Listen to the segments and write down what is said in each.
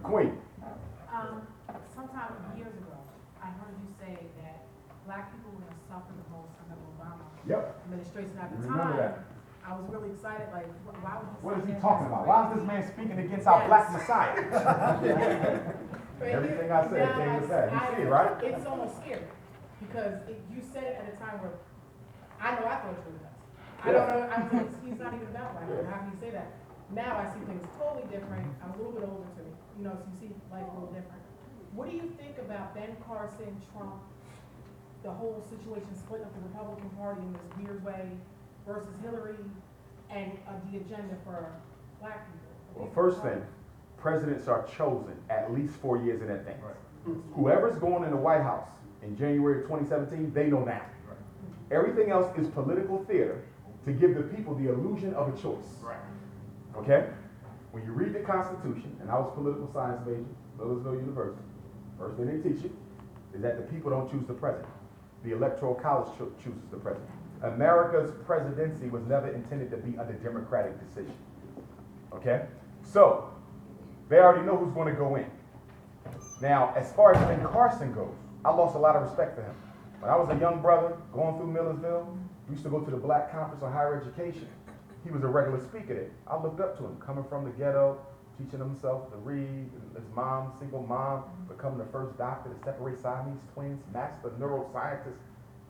Queen. Sometime years ago, I heard you say that black people were going to suffer the most under the Obama administration. At the time, I was really excited. Like, why would you? What is he talking about? Why is this man speaking against our black society? Everything I said came to that. You see it, right? It's almost scary because you said it at a time where I know I thought you were nuts. I don't know. I'm like, he's not even about black people. How can you say that? Now I see things totally different. I'm a little bit older too. You know, so you see life a little different. What do you think about Ben Carson, Trump, the whole situation splitting up the Republican Party in this weird way versus Hillary and the agenda for black people? Well, first thing, presidents are chosen at least 4 years in advance. Right. Whoever's going in the White House in January of 2017, they know now. Right. Everything else is political theater to give the people the illusion of a choice. Right. Okay? When you read the Constitution, and I was a political science major, Millersville University, first thing they teach you is that the people don't choose the president. The Electoral College chooses the president. America's presidency was never intended to be under democratic decision. Okay? So, they already know who's going to go in. Now, as far as Ben Carson goes, I lost a lot of respect for him. When I was a young brother going through Millersville, we used to go to the Black Conference on Higher Education. He was a regular speaker there. I looked up to him, coming from the ghetto, teaching himself to read, his mom, single mom, becoming the first doctor to separate Siamese twins, master neuroscientist.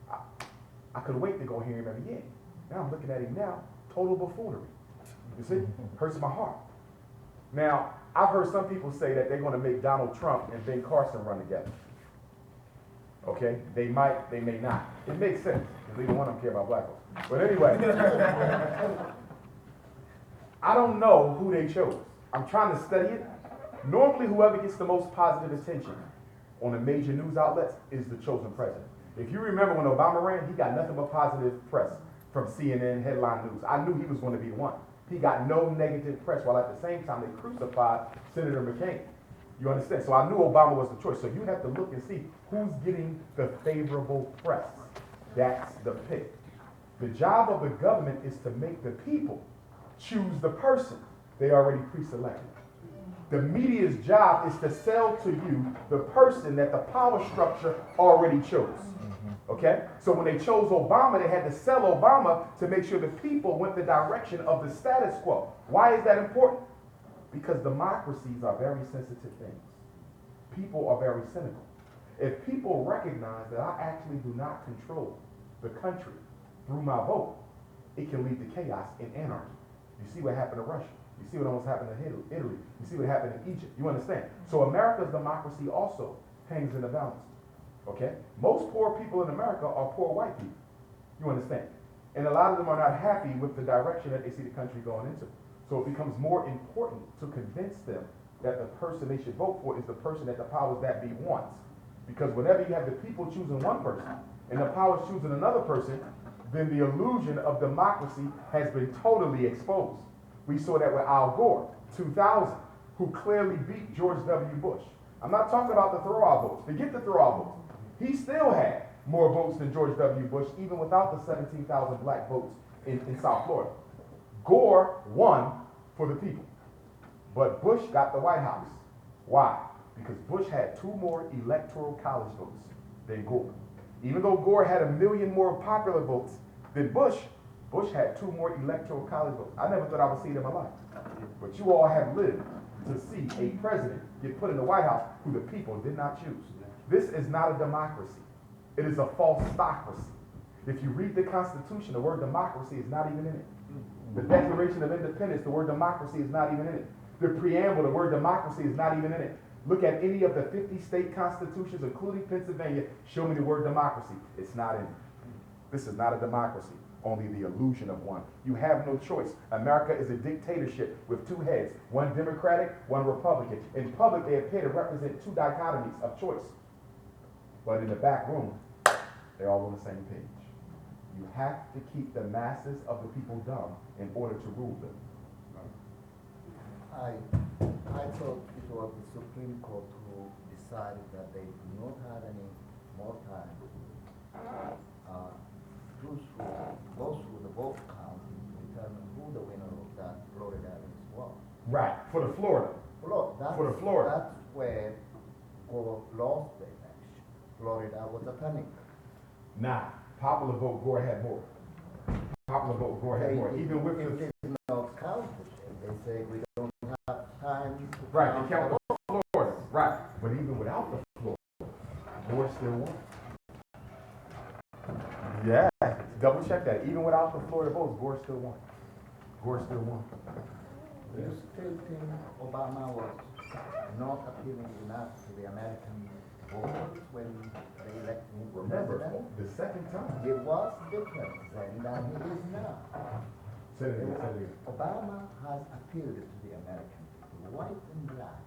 I couldn't wait to go hear him every year. Now I'm looking at him now, total buffoonery. You see? Hurts my heart. Now, I've heard some people say that they're going to make Donald Trump and Ben Carson run together. Okay? They might, they may not. It makes sense, because neither one of them care about black folks. But anyway, I don't know who they chose. I'm trying to study it. Normally, whoever gets the most positive attention on the major news outlets is the chosen president. If you remember when Obama ran, he got nothing but positive press from CNN, headline news. I knew he was going to be the one. He got no negative press, while at the same time they crucified Senator McCain. You understand? So I knew Obama was the choice. So you have to look and see who's getting the favorable press. That's the pick. The job of the government is to make the people choose the person they already pre-selected. The media's job is to sell to you the person that the power structure already chose. Okay? So when they chose Obama, they had to sell Obama to make sure the people went the direction of the status quo. Why is that important? Because democracies are very sensitive things. People are very cynical. If people recognize that I actually do not control the country through my vote, it can lead to chaos and anarchy. You see what happened to Russia. You see what almost happened to Italy. You see what happened in Egypt. You understand? So America's democracy also hangs in the balance. Okay? Most poor people in America are poor white people. You understand? And a lot of them are not happy with the direction that they see the country going into. So it becomes more important to convince them that the person they should vote for is the person that the powers that be wants. Because whenever you have the people choosing one person and the powers choosing another person, then the illusion of democracy has been totally exposed. We saw that with Al Gore, 2000, who clearly beat George W. Bush. I'm not talking about the throw-out votes. Forget the throw-out votes. He still had more votes than George W. Bush, even without the 17,000 black votes in South Florida. Gore won for the people, but Bush got the White House. Why? Because Bush had 2 more electoral college votes than Gore. Even though Gore had 1 million more popular votes than Bush, Bush had 2 more electoral college votes. I never thought I would see it in my life. But you all have lived to see a president get put in the White House who the people did not choose. This is not a democracy. It is a falsocracy. If you read the Constitution, the word democracy is not even in it. The Declaration of Independence, the word democracy is not even in it. The preamble, the word democracy is not even in it. Look at any of the 50 state constitutions, including Pennsylvania, show me the word democracy. It's not in it. This is not a democracy, only the illusion of one. You have no choice. America is a dictatorship with 2 heads, one Democratic, one Republican. In public, they appear to represent 2 dichotomies of choice. But in the back room, they're all on the same page. You have to keep the masses of the people dumb in order to rule them. I thought it was the Supreme Court who decided that they do not have any more time to go through the vote count to determine who the winner of that Florida is was. Right, for the Florida. Florida. that's, For the Florida. that's where Gore lost the election. Florida was a turning. Nah, popular vote, Gore had more. Popular vote, Gore had more. Even with If the, it's not counted, they say we don't have time to right, they count. count the Florida, right. But even without the Florida, Gore still won. Yeah, double check that. Even without the Florida votes, Gore still won. Gore still won. Do you still think Obama was not appealing enough to the American voters when they elected him Remember, president? the second time. It was different then than it is now. Say it again, say it again. Obama has appealed to the American people, white and black,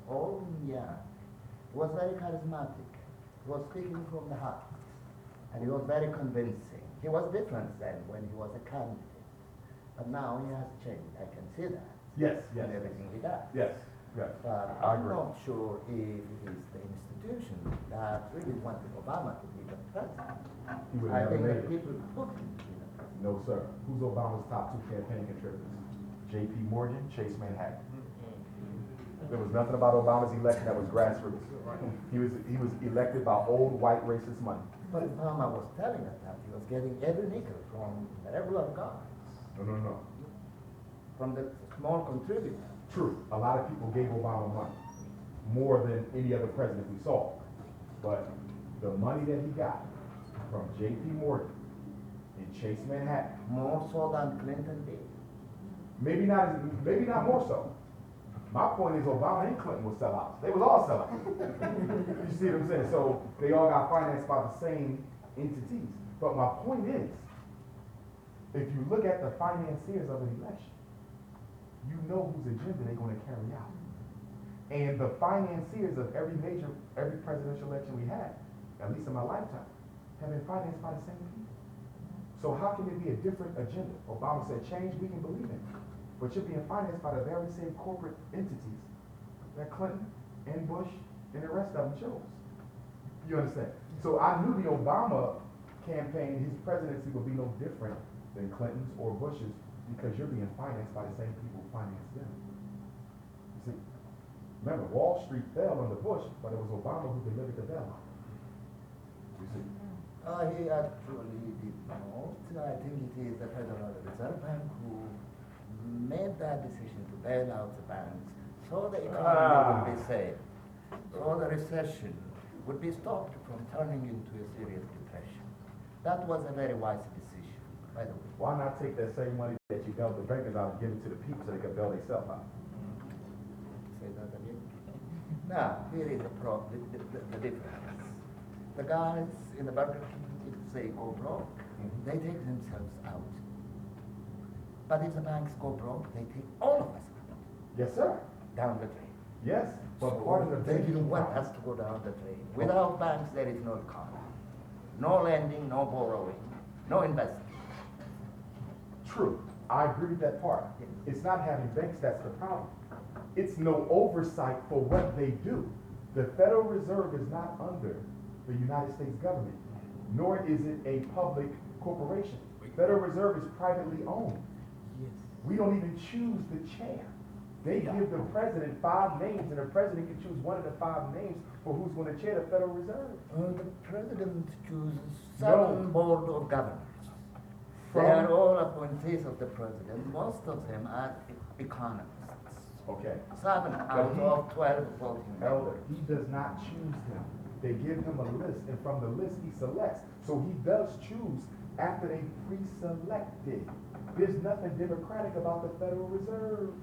old and young. He was very charismatic. He was speaking from the heart. And he was very convincing. He was different then when he was a candidate. But now he has changed. I can see that. Yes, yes, In everything he does. yes, yes. But I I'm agree. not sure if it is the institution that really wanted Obama to be the president. He would I never think made that it. people put him to be the president. No, sir. Who's Obama's top 2 campaign contributors? J.P. Morgan, Chase Manhattan. There was nothing about Obama's election that was grassroots. He was elected by old white racist money. But Obama was telling us that he was getting every nickel from the regular guys, No. from the small contributors. True. A lot of people gave Obama money, more than any other president we saw. But the money that he got from J.P. Morgan and Chase Manhattan, More so than Clinton did. maybe not more so. My point is Obama and Clinton were sellouts. They was all sellouts. You see what I'm saying? So they all got financed by the same entities. But my point is, if you look at the financiers of an election, you know whose agenda they're going to carry out. And the financiers of every presidential election we had, at least in my lifetime, have been financed by the same people. So how can it be a different agenda? Obama said, change we can believe in. But you're being financed by the very same corporate entities that Clinton and Bush and the rest of them chose. You understand? So I knew the Obama campaign, his presidency would be no different than Clinton's or Bush's because you're being financed by the same people who financed them. You see? Remember, Wall Street fell under Bush, but it was Obama who delivered the bailout. You see? He actually did not. I think it is the Federal Reserve Bank who made that decision to bail out the banks so the economy would be safe, so the recession would be stopped from turning into a serious depression. That was a very wise decision, by the way. Why not take that same money that you bailed the bankers out and give it to the people so they can bail themselves out? Say that again. Now, here is the difference. The guys in the Burger King, if they go broke, they take themselves out. But if the banks go broke, they take all of us Yes, sir. down the drain. Yes, but part of the They banking didn't want process. us to go down the drain. Without banks, there is no economy. No lending, no borrowing, no investing. True, I agree with that part. It's not having banks that's the problem. It's no oversight for what they do. The Federal Reserve is not under the United States government, nor is it a public corporation. Federal Reserve is privately owned. Yes. We don't even choose the chair. They give the president 5 names, and the president can choose one of the 5 names for who's going to chair the Federal Reserve. The president chooses No. 7 board of governors. They From- are all appointees of the president. Most of them are economists. Okay. 7 out of 12 voting Elder, members. he does not choose them. They give him a list, and from the list he selects. So he does choose after they pre-selected. There's nothing democratic about the Federal Reserve.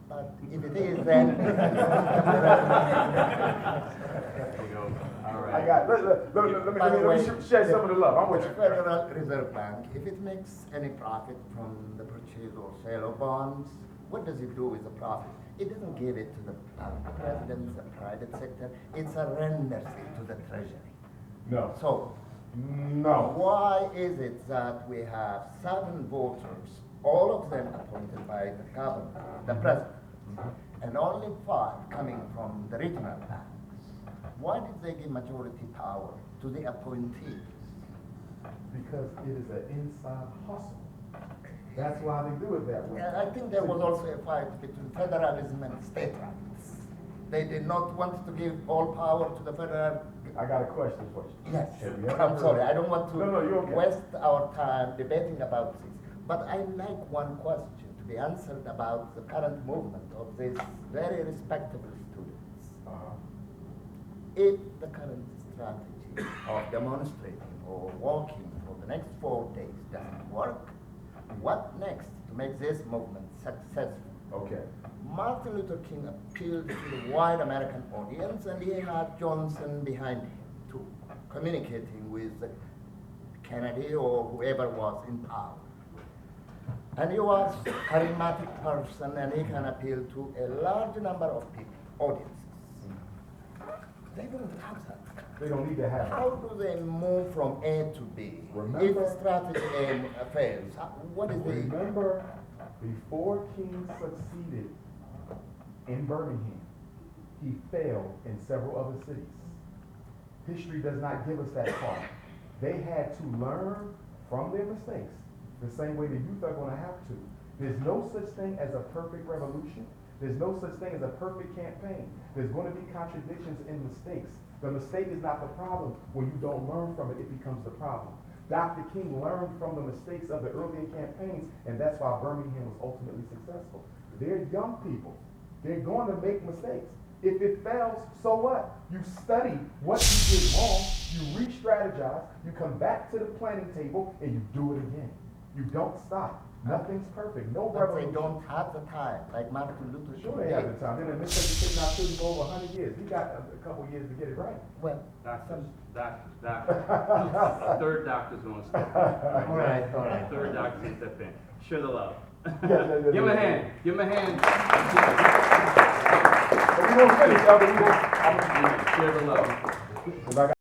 But if it is, then I got, let me share some of the love. I'm with the you. Federal Reserve Bank, if it makes any profit from the purchase or sale of bonds, what does it do with the profit? It doesn't give it to the president, the private sector. It's a renders it to the treasury. No. So, No. why is it that we have 7 voters, all of them appointed by the government, the president, and only 5 coming from the regional banks? Why did they give majority power to the appointees? Because it is an inside hustle. That's why they do it that way. I think there was also a fight between federalism and state rights. They did not want to give all power to the federal. I got a question for you. Yes, Have you ever I'm heard- sorry, I don't want to No, you're okay. waste our time debating about this. But I like one question to be answered about the current movement of these very respectable students. Uh-huh. If the current strategy of demonstrating or walking for the next 4 days doesn't work, what next to make this movement successful? Okay. Martin Luther King appealed to the wide American audience, and he had Johnson behind him too, communicating with Kennedy or whoever was in power. And he was a charismatic person, and he can appeal to a large number of people, audiences. They don't have that. They don't need to have How it. do they move from A to B? Remember- If strategy A fails, what is the... Remember, before King succeeded in Birmingham, he failed in several other cities. History does not give us that card. They had to learn from their mistakes, the same way the youth are gonna have to. There's no such thing as a perfect revolution. There's no such thing as a perfect campaign. There's gonna be contradictions and mistakes. The mistake is not the problem. When you don't learn from it, it becomes the problem. Dr. King learned from the mistakes of the earlier campaigns, and that's why Birmingham was ultimately successful. They're young people. They're going to make mistakes. If it fails, so what? You study what you did wrong, you re-strategize, you come back to the planning table, and you do it again. You don't stop. Nothing's perfect. No But they revolution. don't have the time, like Martin Luther King. Sure they have the time. They're in the miseducation our children for over 100 years. We got a couple years to get it right. Well, Doctors. A third doctor's gonna step in. all right. A third doctor's gonna step in. Share the love. Yeah. Give him a hand. Give him a hand. But we won't finish, Elder. We won't. Share the love. If I got